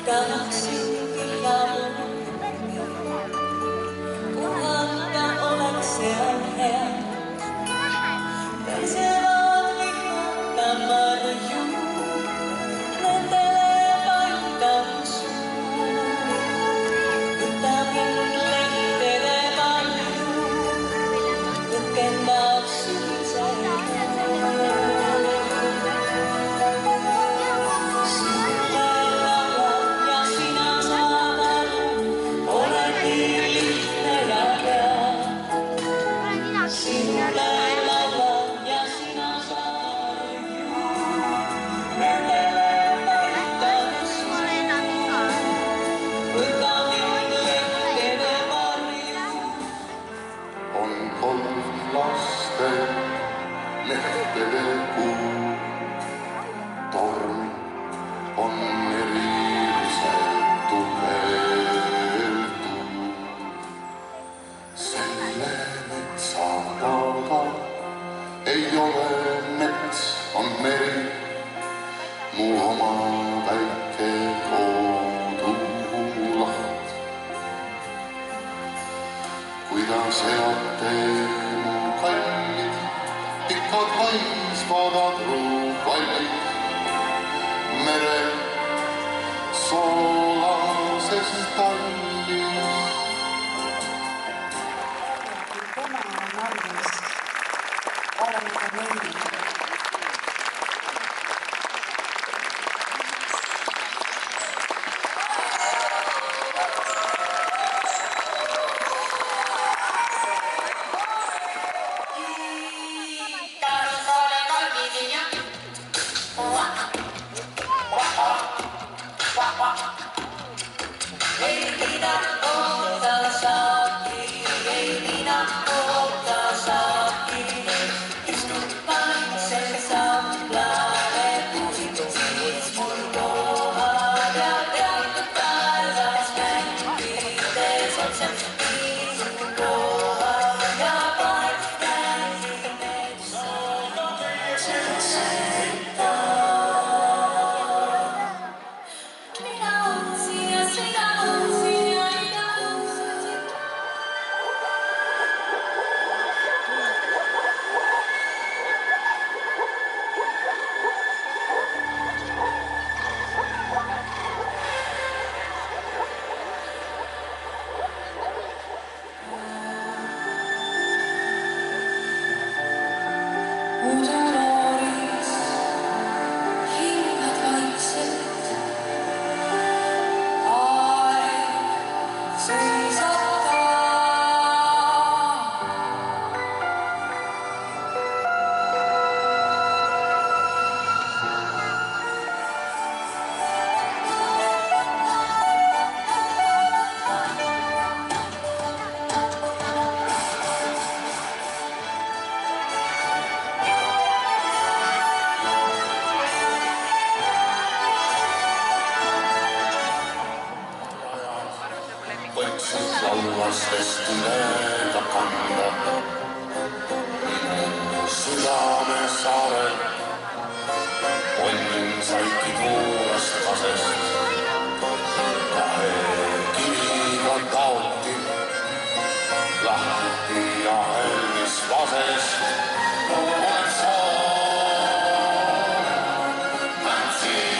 Tahaksin pilamu, kung handa olekseen hea. Taisivat vihmat marjuu, lentelee vain tansuu. Vitamin lehtelee marjuu, lukennaat syysää. Lehtede kuu, tormi on eriliselt tuheltu. Selle metsa taga ei ole mets, on meri, mu oma väike kodulaht. Kuidas eate mu kallid, pikad haisvad adruvallid merel soolases tallis. Tema on Narvis, arvida meili. Ei minä ota saakki, ei minä ota saakki. Istut vain sen samplare, siis mun kohan ja teakut taivas näin. Tees sen viisun kohan ja vain näin metsään. Sen seittaa. Minä on siinä, sinä on siinä, minä on siinä. Uudellooris hingad vaikselt. Aeg seisab Võtsid laulastest üle kanda, minu südame saarel. Onnin saiki tuulast kasest, kahe kiviga taoti, lahti ja hellis vasest. Olen saanud, mäntsin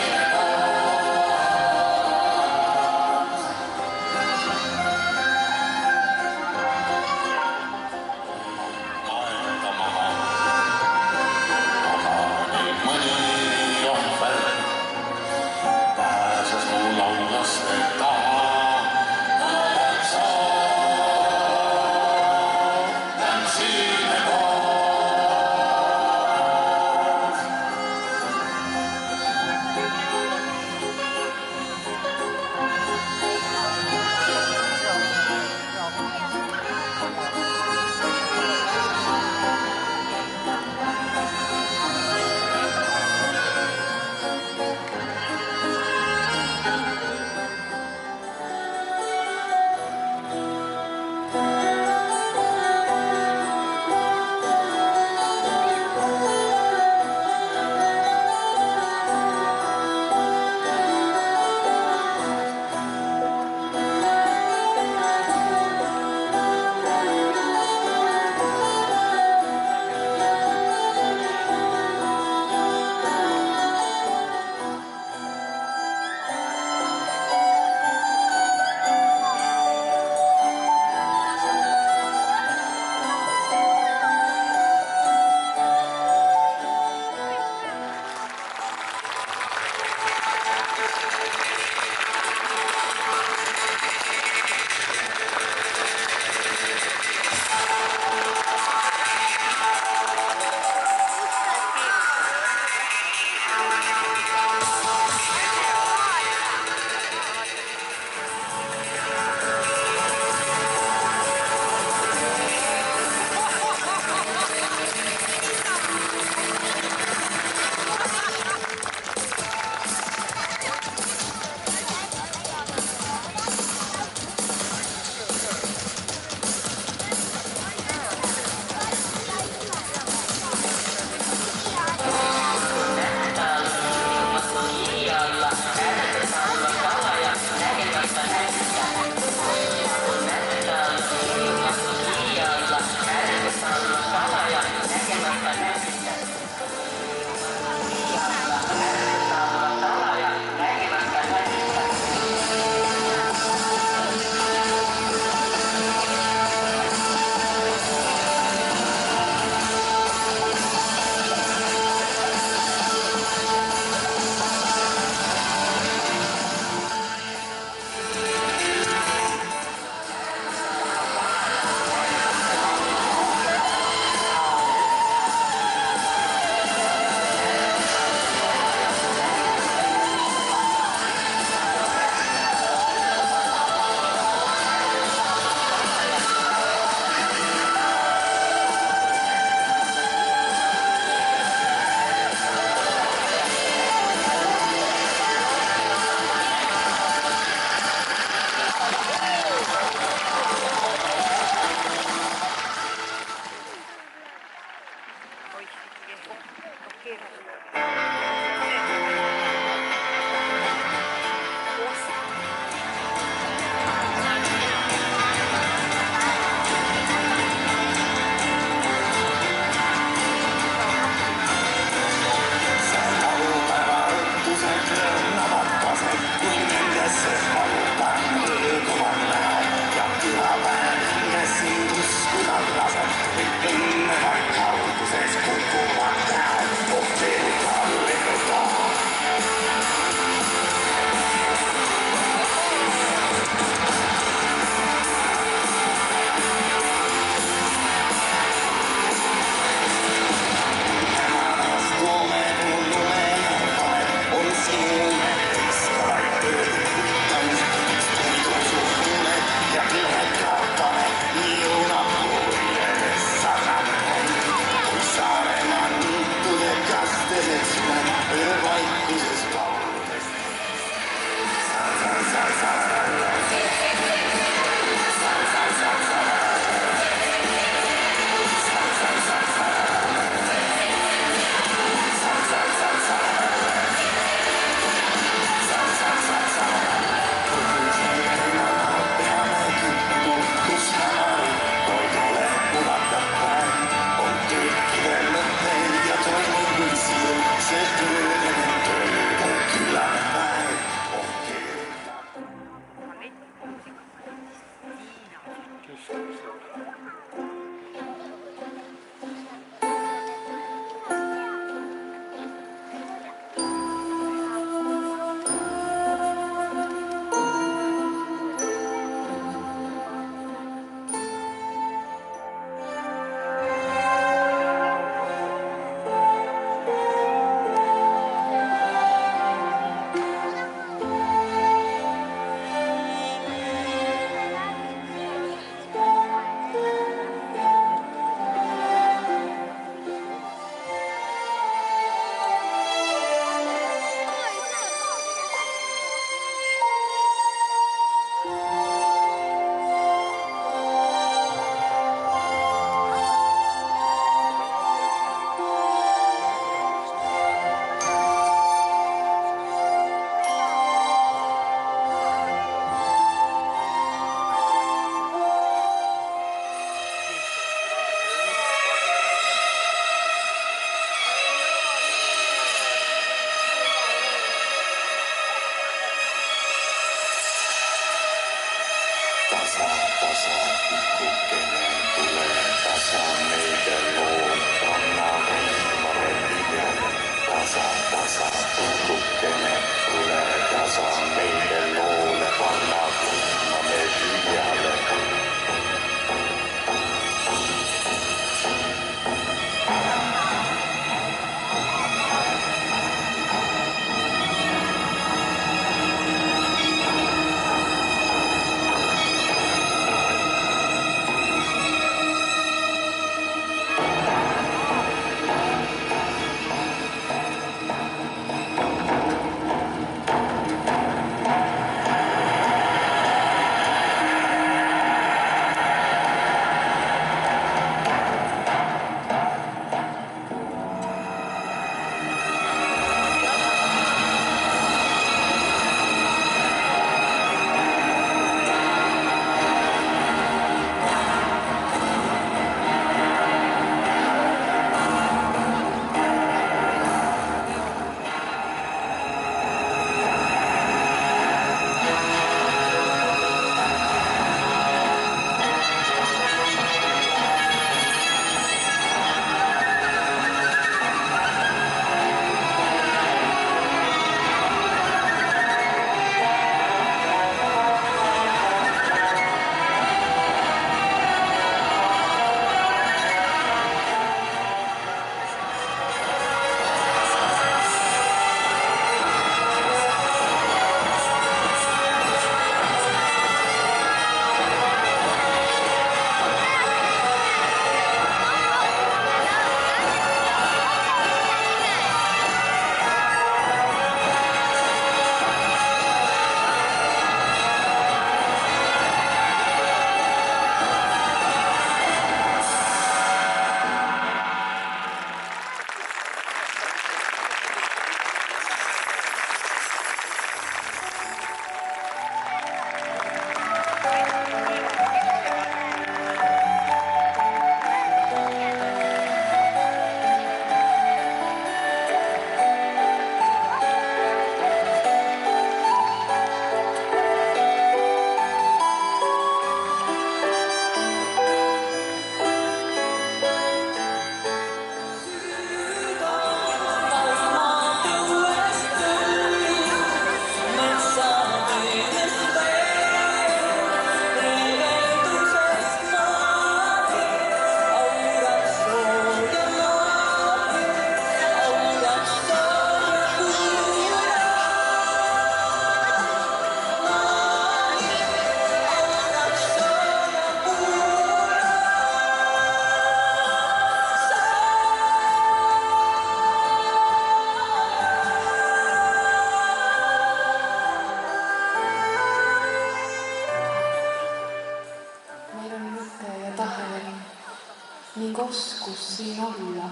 ning oskus siin olla,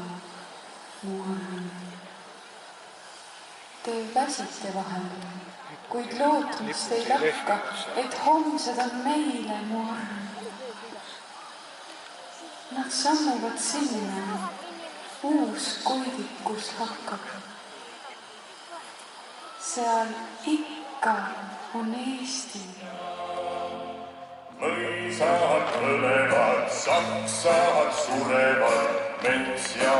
mu arm. Te väsite vahel, kuid lootmist ei lakka, et homsed on meile, mu arm. Nad sammuvad sinna, uus koidikus hakkab. Seal ikka on Eesti. Mõisad põlevad, saksad surevad, mets ja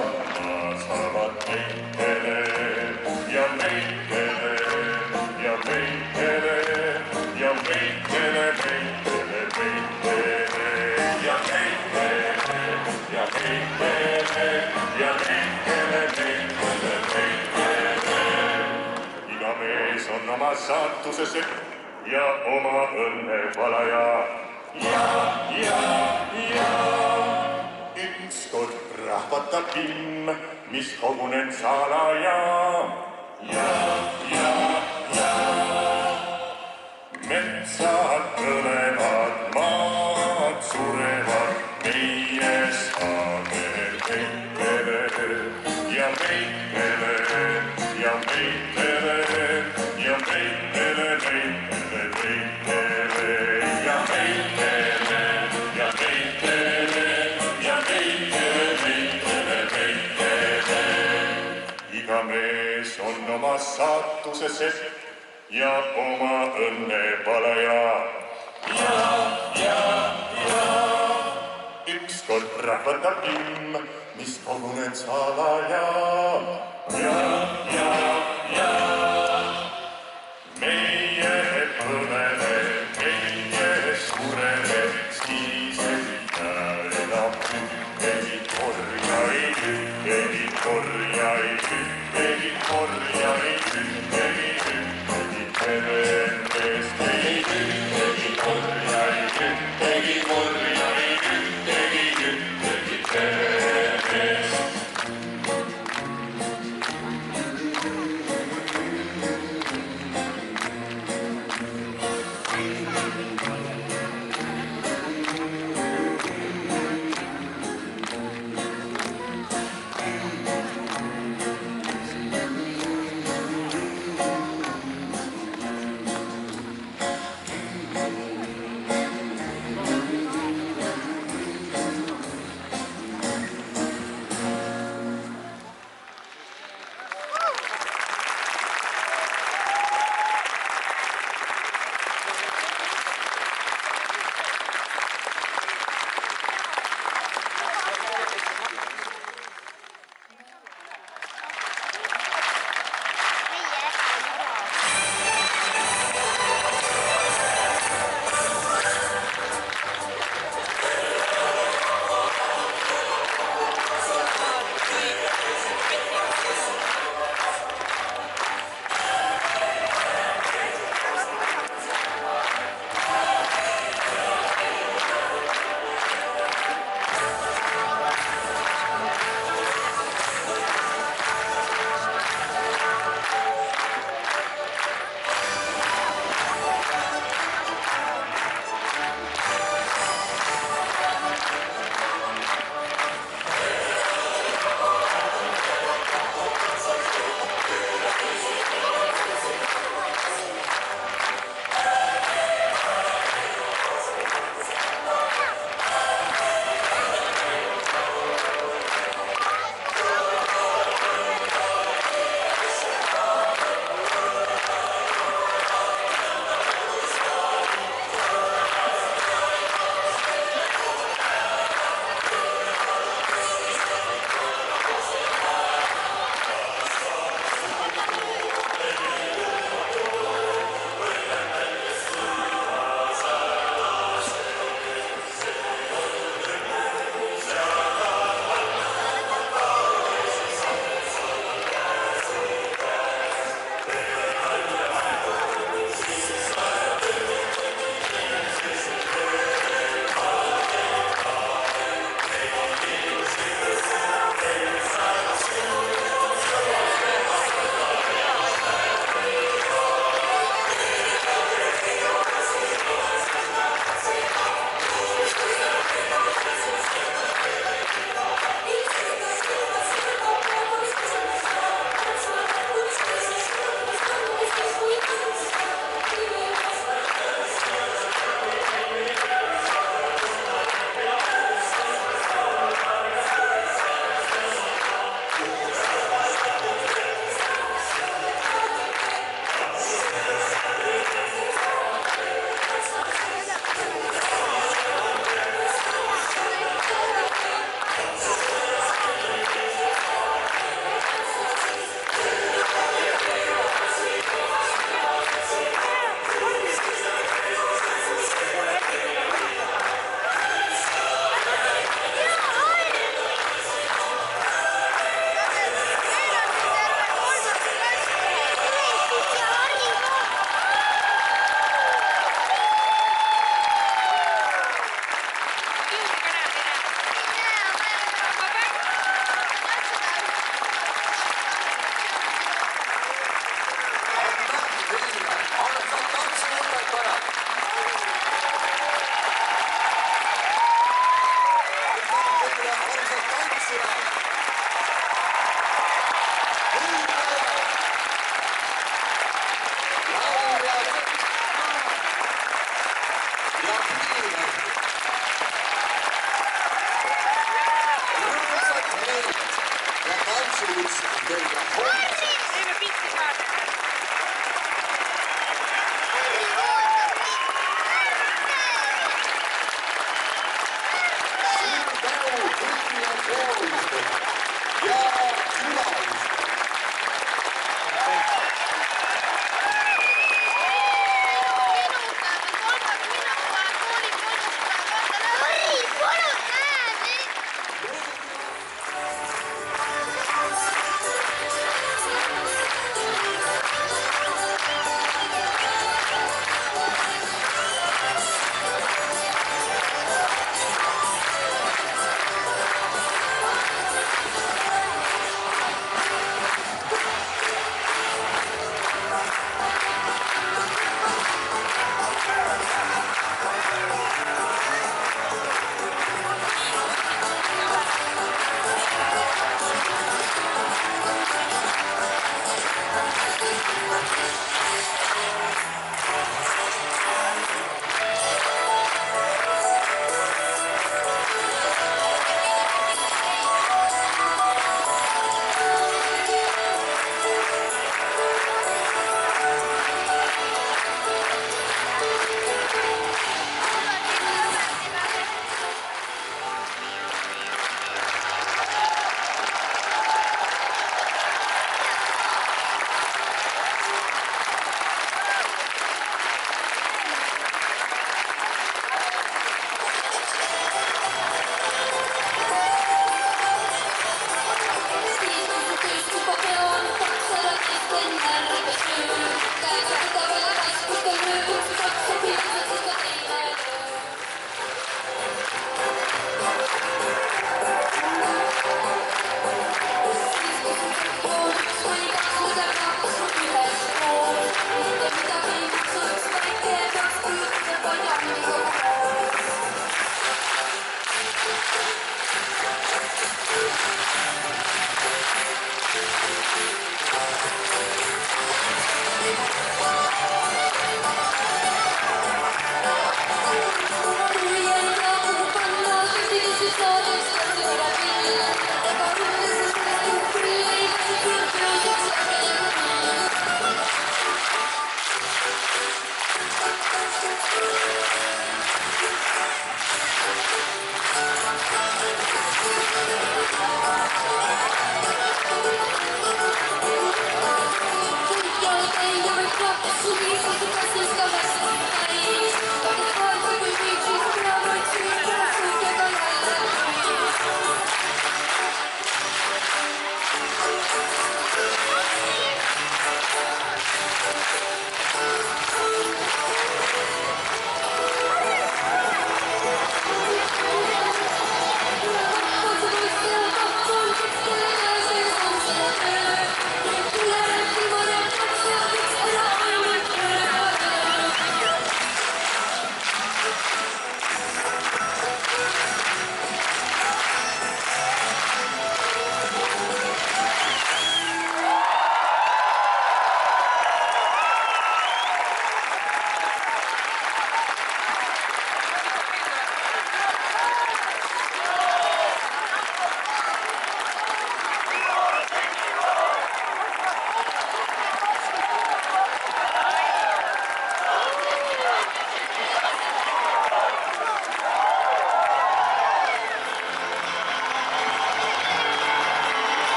maa saavad meikele ja meikele ja meikele ja meikele, meikele, meikele ja meikele ja meikele ja meikele, meikele, meikele. Iga mees on oma saatuse sepp ja oma õnne valaja. Ja ükskord rahvatab ilm, mis koguneb salaja. Ja metsad põlevad, maad surevad, meie saagel meikele ja meikele ja meikele ja meikele, meikele, meikele ja meikele ja meikele ja meikele, meikele, meikele. Iga mees on oma saatuse sepp ja oma õnne valaja. Ja ükskord rahvatab ilm, mis koguneb salaja. Ja meie põleme, meie sureme, siis ei jää enam ühtegi korjaid, ühtegi korjaid, ühtegi korjaid, ühtegi perendest, ühtegi korjaid, ühtegi korjaid, ühtegi perendest.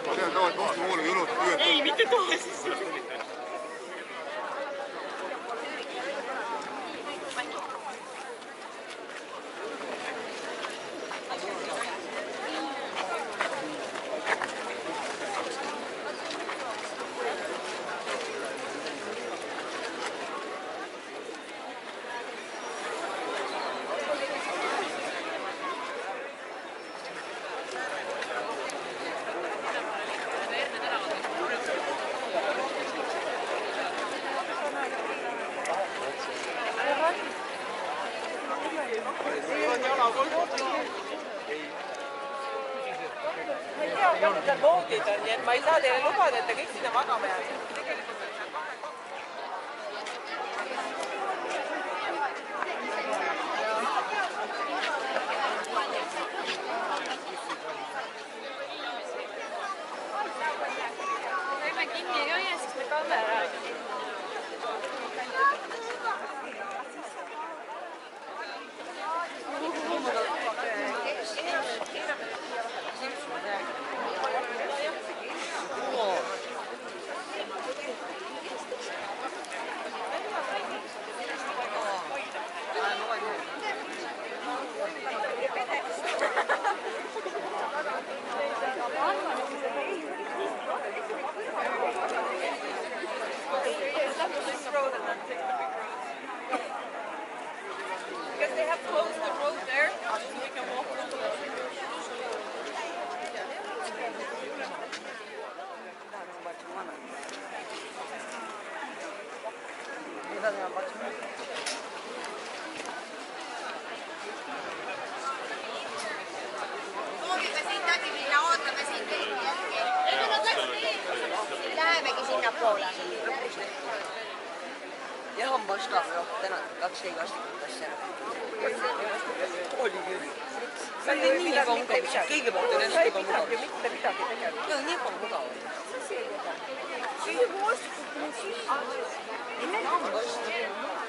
Ma tean tavaliselt vastu muule jõulud püüab. Ei, mitte tohe siis. Seal voodid on, nii et ma ei saa teile lubada, et te kõik sinna magama jääte. Võime kinni ei hoia, siis me kamera. Because they have closed the road there, so we can walk along the road. Soovime siit läbi minna, ootame siin veidi hetki. Lähemegi sinnapoole. Ja hambastaaf jo, täna 2 vastikut asja. Oli küll. See on nii mugav, kõigepealt on hästi mugav. Mitte midagi tegelikult. See on nii mugav. See on vastikut, Hambastaaf.